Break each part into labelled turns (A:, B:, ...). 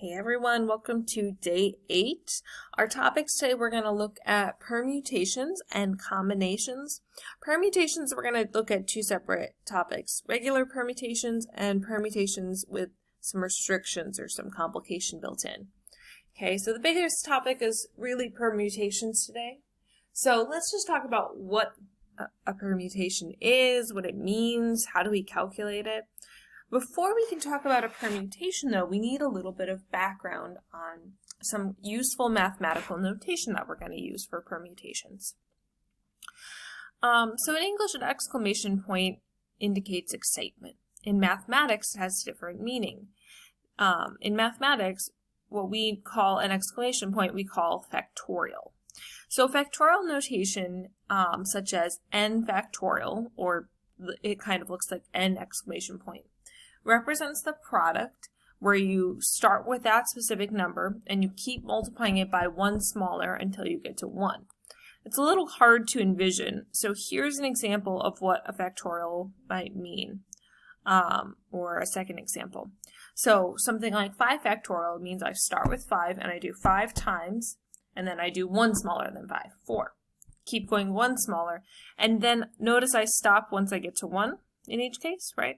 A: Hey everyone, welcome to day 8. Our topics today, we're going to look at permutations and combinations. Permutations, we're going to look at two separate topics, regular permutations and permutations with some restrictions or some complication built in. Okay, so the biggest topic is really permutations today. So let's just talk about what a permutation is, what it means, how do we calculate it. Before we can talk about a permutation, though, we need a little bit of background on some useful mathematical notation that we're going to use for permutations. So in English, an exclamation point indicates excitement. In mathematics, it has different meaning. In mathematics, what we call an exclamation point, we call factorial. So factorial notation, such as n factorial, or it kind of looks like n exclamation point, represents the product where you start with that specific number and you keep multiplying it by one smaller until you get to 1. It's a little hard to envision, so here's an example of what a factorial might mean, or a second example. So something like 5 factorial means I start with 5 and I do 5 times, and then I do 1 smaller than 5, 4. Keep going 1 smaller, and then notice I stop once I get to 1 in each case, right?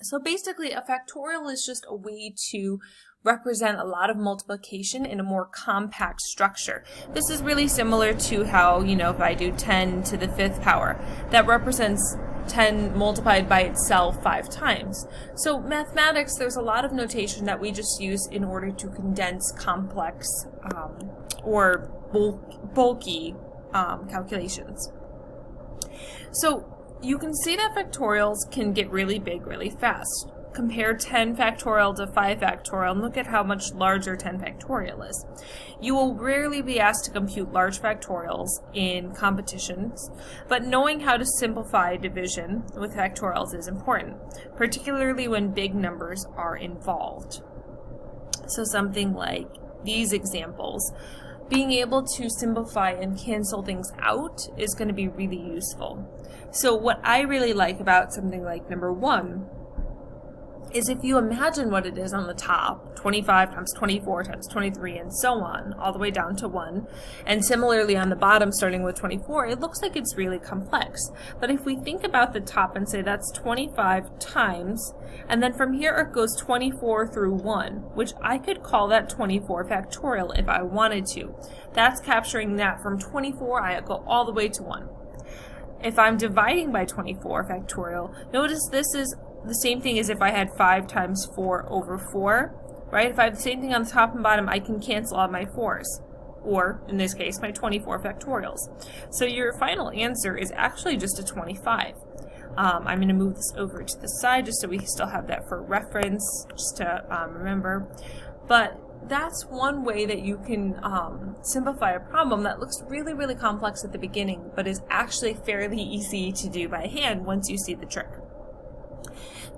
A: So basically, a factorial is just a way to represent a lot of multiplication in a more compact structure. This is really similar to how, if I do 10 to the 5th power, that represents 10 multiplied by itself 5 times. So mathematics, there's a lot of notation that we just use in order to condense complex or bulky calculations. So you can see that factorials can get really big really fast. Compare 10 factorial to 5 factorial and look at how much larger 10 factorial is. You will rarely be asked to compute large factorials in competitions, but knowing how to simplify division with factorials is important, particularly when big numbers are involved. So something like these examples, being able to simplify and cancel things out is going to be really useful. So what I really like about something like number 1 is if you imagine what it is on the top, 25 times 24 times 23 and so on, all the way down to 1, and similarly on the bottom starting with 24, it looks like it's really complex. But if we think about the top and say that's 25 times, and then from here it goes 24 through 1, which I could call that 24 factorial if I wanted to. That's capturing that from 24, I go all the way to 1. If I'm dividing by 24 factorial, notice this is the same thing as if I had 5 times 4 over 4, right? If I have the same thing on the top and bottom, I can cancel out my 4s, or in this case, my 24 factorials. So your final answer is actually just a 25. I'm going to move this over to the side just so we still have that for reference, just to remember. But that's one way that you can simplify a problem that looks really, really complex at the beginning, but is actually fairly easy to do by hand once you see the trick.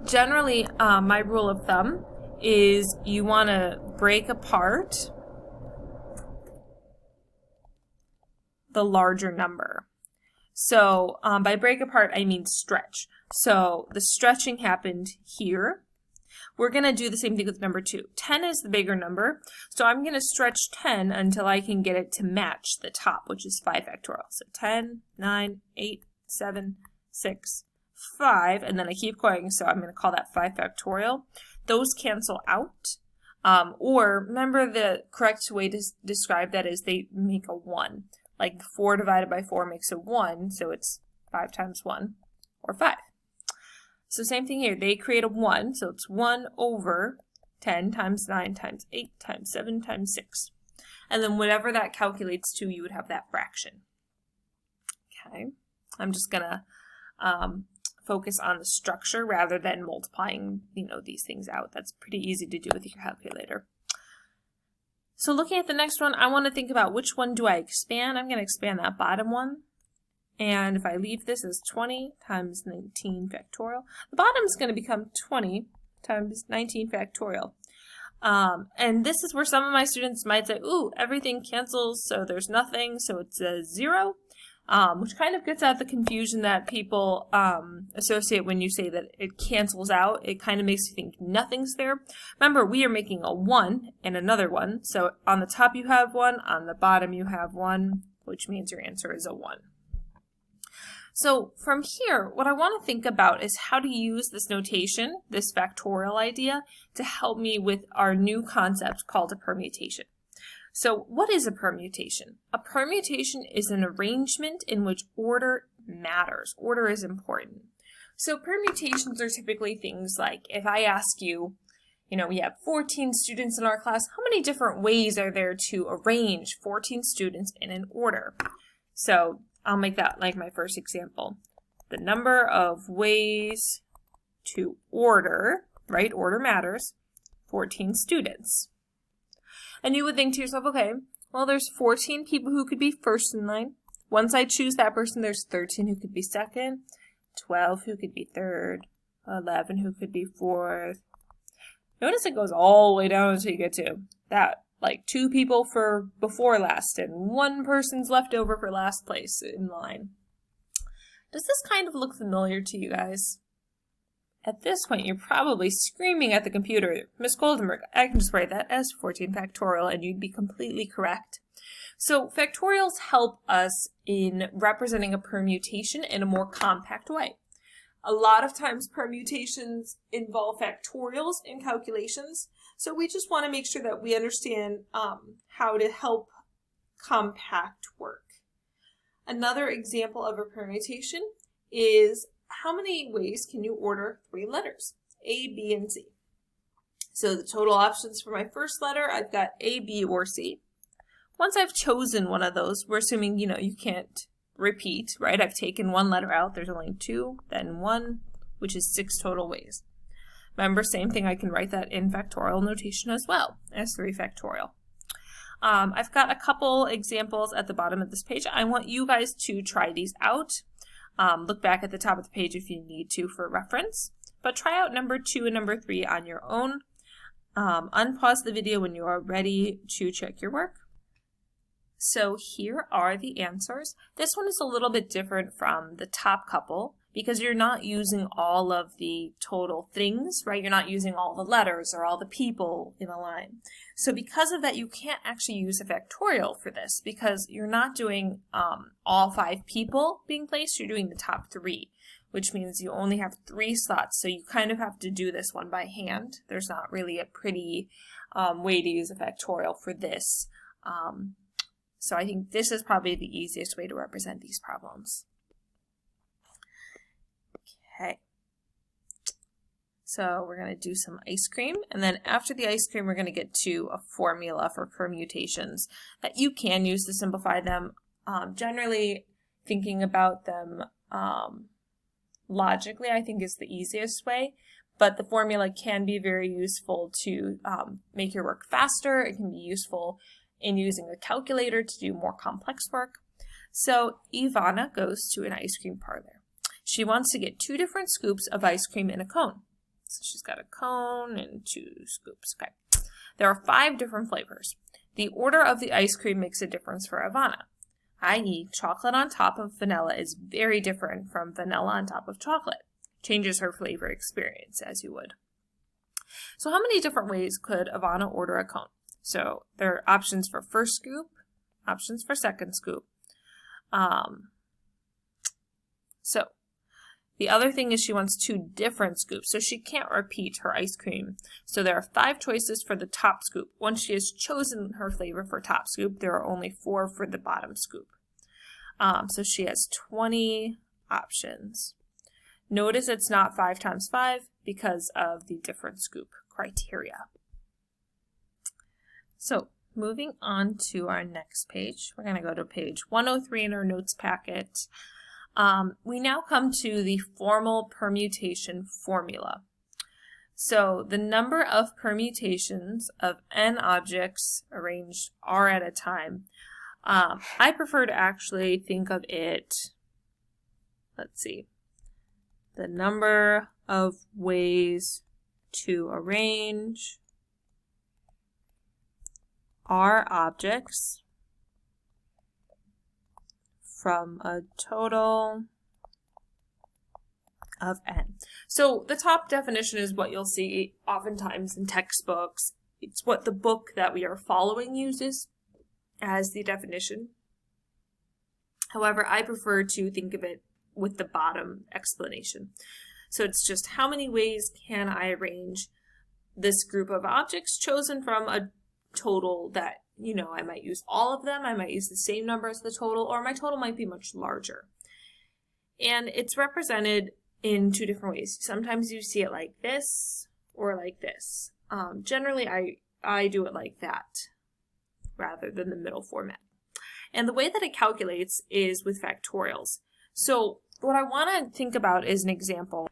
A: Generally, my rule of thumb is you want to break apart the larger number. So by break apart, I mean stretch. So the stretching happened here. We're going to do the same thing with number 2. 10 is the bigger number, so I'm going to stretch 10 until I can get it to match the top, which is 5 factorial. So 10, 9, 8, 7, 6, 5, and then I keep going, so I'm going to call that 5 factorial. Those cancel out, or remember the correct way to describe that is they make a 1. Like 4 divided by 4 makes a 1, so it's 5 times 1, or 5. So same thing here, they create a 1, so it's 1 over 10 times 9 times 8 times 7 times 6. And then whatever that calculates to, you would have that fraction. Okay, I'm just going to focus on the structure rather than multiplying, these things out. That's pretty easy to do with your calculator. So looking at the next one, I want to think about which one do I expand. I'm going to expand that bottom one. And if I leave this as 20 times 19 factorial, the bottom is going to become 20 times 19 factorial. And this is where some of my students might say, ooh, everything cancels, so there's nothing, so it's a 0. which kind of gets at the confusion that people associate when you say that it cancels out. It kind of makes you think nothing's there. Remember, we are making a 1 and another 1. So on the top you have 1, on the bottom you have 1, which means your answer is a 1. So from here, what I want to think about is how to use this notation, this factorial idea, to help me with our new concept called a permutation. So what is a permutation? A permutation is an arrangement in which order matters. Order is important. So permutations are typically things like, if I ask you, we have 14 students in our class, how many different ways are there to arrange 14 students in an order? So I'll make that like my first example. The number of ways to order, right? Order matters, 14 students. And you would think to yourself, okay, well, there's 14 people who could be first in line. Once I choose that person, there's 13 who could be second, 12 who could be third, 11 who could be fourth. Notice it goes all the way down until you get to that, like 2 people for before last and 1 person's left over for last place in line. Does this kind of look familiar to you guys? At this point, you're probably screaming at the computer, Miss Goldenberg, I can just write that as 14 factorial, and you'd be completely correct. So factorials help us in representing a permutation in a more compact way. A lot of times permutations involve factorials in calculations, so we just want to make sure that we understand how to help compact work. Another example of a permutation is, how many ways can you order 3 letters? A, B, and C. So the total options for my first letter, I've got A, B, or C. Once I've chosen one of those, we're assuming, you can't repeat, right? I've taken 1 letter out. There's only 2, then 1, which is 6 total ways. Remember, same thing, I can write that in factorial notation as well, as 3 factorial. I've got a couple examples at the bottom of this page. I want you guys to try these out. Look back at the top of the page if you need to for reference, but try out number 2 and number 3 on your own. Unpause the video when you are ready to check your work. So here are the answers. This one is a little bit different from the top couple because you're not using all of the total things, right? You're not using all the letters or all the people in a line. So because of that, you can't actually use a factorial for this because you're not doing all 5 people being placed, you're doing the top 3, which means you only have 3 slots. So you kind of have to do this one by hand. There's not really a pretty way to use a factorial for this. So I think this is probably the easiest way to represent these problems. Okay. So we're going to do some ice cream, and then after the ice cream, we're going to get to a formula for permutations that you can use to simplify them. Generally, thinking about them logically, I think, is the easiest way, but the formula can be very useful to make your work faster. It can be useful in using a calculator to do more complex work. So Ivana goes to an ice cream parlor. She wants to get 2 different scoops of ice cream in a cone. So she's got a cone and 2 scoops. Okay. There are 5 different flavors. The order of the ice cream makes a difference for Ivana, i.e. chocolate on top of vanilla is very different from vanilla on top of chocolate. Changes her flavor experience, as you would. So how many different ways could Ivana order a cone? So there are options for first scoop, options for second scoop. So the other thing is she wants 2 different scoops, so she can't repeat her ice cream. So there are 5 choices for the top scoop. Once she has chosen her flavor for top scoop, there are only 4 for the bottom scoop. So she has 20 options. Notice it's not 5 times 5 because of the different scoop criteria. So moving on to our next page, we're going to go to page 103 in our notes packet. We now come to the formal permutation formula. So the number of permutations of n objects arranged r at a time. I prefer to actually think of it, let's see, the number of ways to arrange r objects from a total of n. So the top definition is what you'll see oftentimes in textbooks. It's what the book that we are following uses as the definition. However, I prefer to think of it with the bottom explanation. So it's just how many ways can I arrange this group of objects chosen from a total that, I might use all of them, I might use the same number as the total, or my total might be much larger. And it's represented in two different ways. Sometimes you see it like this or like this. Generally, I do it like that rather than the middle format. And the way that it calculates is with factorials. So what I want to think about is an example.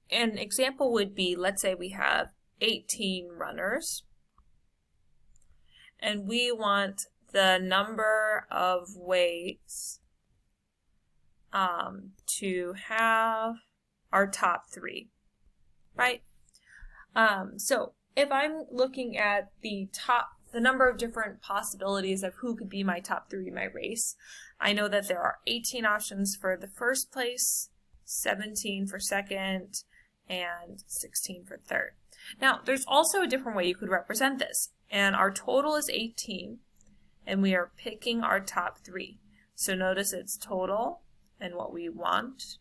A: An example would be, let's say we have 18 runners, and we want the number of ways to have our top 3, right? So if I'm looking at the number of different possibilities of who could be my top 3 in my race, I know that there are 18 options for the first place, 17 for second, and 16 for third. Now, there's also a different way you could represent this, and our total is 18, and we are picking our top 3. So notice it's total and what we want,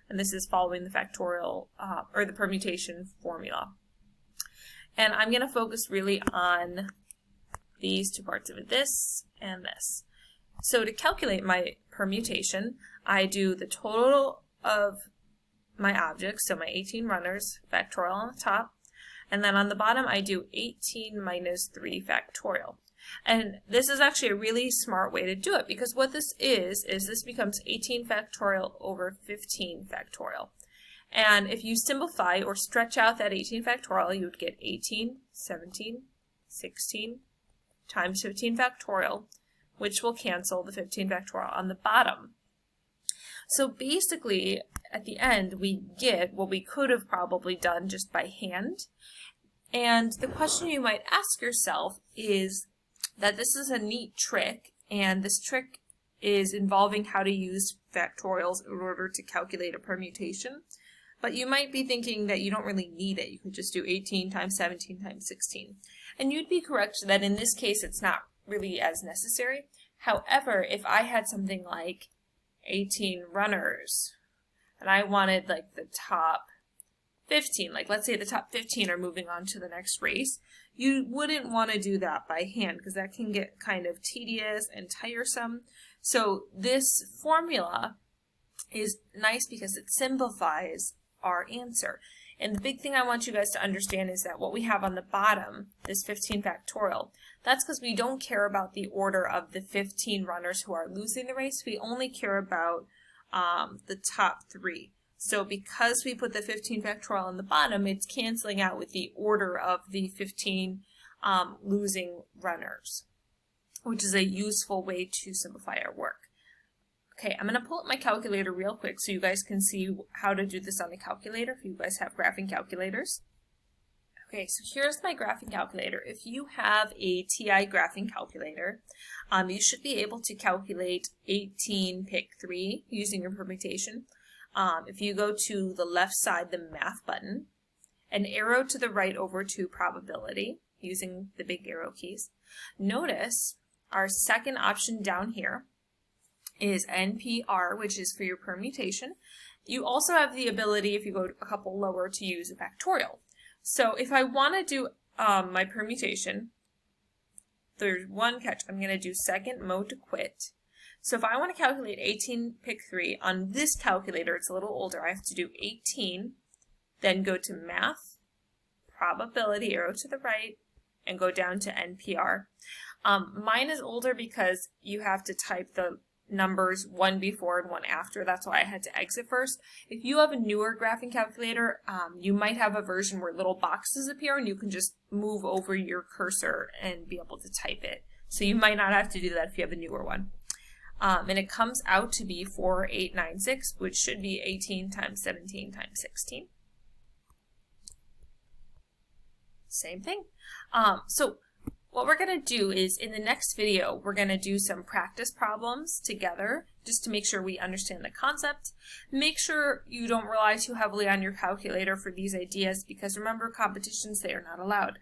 A: and this is following the factorial or the permutation formula. And I'm going to focus really on these two parts of it, this and this. So to calculate my permutation, I do the total of my objects, so my 18 runners, factorial on the top, and then on the bottom I do 18 minus 3 factorial. And this is actually a really smart way to do it, because what this is this becomes 18 factorial over 15 factorial. And if you simplify or stretch out that 18 factorial, you would get 18, 17, 16 times 15 factorial, which will cancel the 15 factorial on the bottom. So basically, at the end, we get what we could have probably done just by hand. And the question you might ask yourself is that this is a neat trick, and this trick is involving how to use factorials in order to calculate a permutation. But you might be thinking that you don't really need it. You could just do 18 times 17 times 16. And you'd be correct that in this case it's not really as necessary. However, if I had something like 18 runners and I wanted like the top 15, like let's say the top 15 are moving on to the next race, you wouldn't want to do that by hand because that can get kind of tedious and tiresome. So this formula is nice because it simplifies our answer. And the big thing I want you guys to understand is that what we have on the bottom, this 15 factorial, that's because we don't care about the order of the 15 runners who are losing the race. We only care about the top 3. So because we put the 15 factorial on the bottom, it's canceling out with the order of the 15 losing runners, which is a useful way to simplify our work. Okay, I'm going to pull up my calculator real quick so you guys can see how to do this on the calculator if you guys have graphing calculators. Okay, so here's my graphing calculator. If you have a TI graphing calculator, you should be able to calculate 18 pick 3 using your permutation. If you go to the left side, the math button, an arrow to the right over to probability using the big arrow keys. Notice our second option down here is NPR, which is for your permutation. You also have the ability, if you go a couple lower, to use a factorial. So if I want to do my permutation, there's one catch. I'm going to do second mode to quit. So if I want to calculate 18 pick 3 on this calculator, it's a little older. I have to do 18, then go to math, probability, arrow to the right, and go down to NPR. Mine is older because you have to type the numbers one before and one after. That's why I had to exit first. If you have a newer graphing calculator, you might have a version where little boxes appear and you can just move over your cursor and be able to type it. So you might not have to do that if you have a newer one. And it comes out to be 4896, which should be 18 times 17 times 16. Same thing. So what we're going to do is in the next video, we're going to do some practice problems together just to make sure we understand the concept. Make sure you don't rely too heavily on your calculator for these ideas, because remember, competitions, they are not allowed.